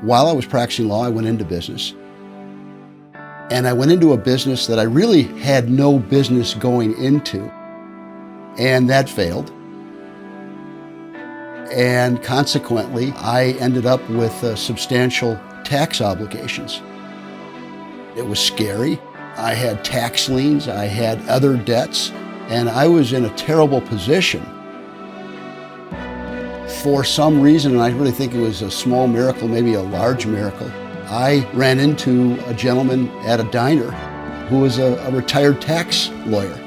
While I was practicing law, I went into business. And I went into a business that I really had no business going into. And that failed. And consequently, I ended up with substantial tax obligations. It was scary. I had tax liens, I had other debts, and I was in a terrible position. For some reason, and I really think it was a small miracle, maybe a large miracle, I ran into a gentleman at a diner who was a retired tax lawyer.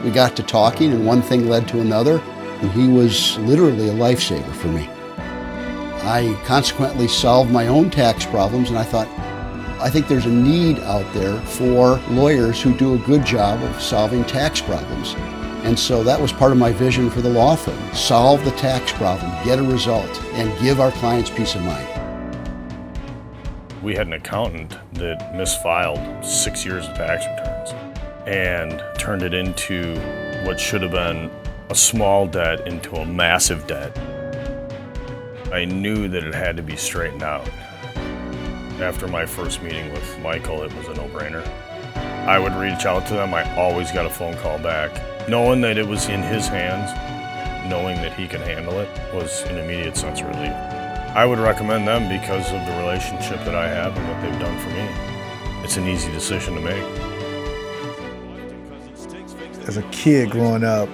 We got to talking, and one thing led to another, and he was literally a lifesaver for me. I consequently solved my own tax problems, and I thought, I think there's a need out there for lawyers who do a good job of solving tax problems. And so that was part of my vision for the law firm. Solve the tax problem, get a result, and give our clients peace of mind. We had an accountant that misfiled 6 years of tax returns and turned it into what should have been a small debt into a massive debt. I knew that it had to be straightened out. After my first meeting with Michael, it was a no-brainer. I would reach out to them. I always got a phone call back. Knowing that it was in his hands, knowing that he could handle it, was an immediate sense of relief. I would recommend them because of the relationship that I have and what they've done for me. It's an easy decision to make. As a kid growing up,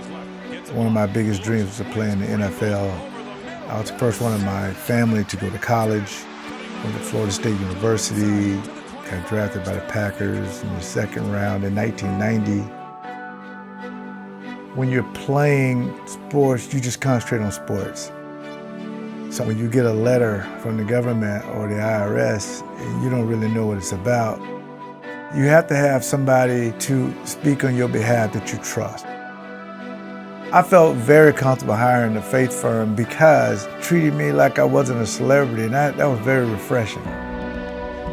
one of my biggest dreams was to play in the NFL. I was the first one in my family to go to college. Went to Florida State University, got drafted by the Packers in the second round in 1990. When you're playing sports, you just concentrate on sports. So when you get a letter from the government or the IRS and you don't really know what it's about, you have to have somebody to speak on your behalf that you trust. I felt very comfortable hiring a faith firm because it treated me like I wasn't a celebrity, and that was very refreshing.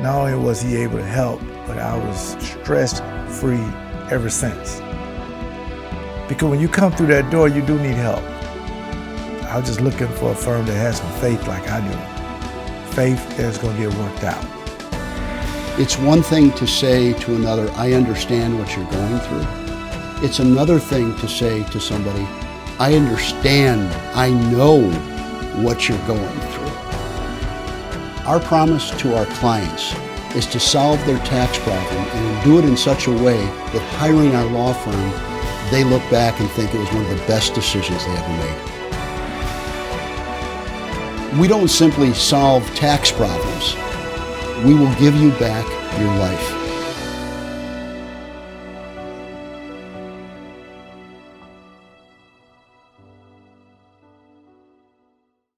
Not only was he able to help, but I was stress-free ever since. Because when you come through that door, you do need help. I was just looking for a firm that has some faith like I do. Faith that is going to get worked out. It's one thing to say to another, I understand what you're going through. It's another thing to say to somebody, I understand, I know what you're going through. Our promise to our clients is to solve their tax problem and do it in such a way that hiring our law firm, they look back and think it was one of the best decisions they ever made. We don't simply solve tax problems. We will give you back your life.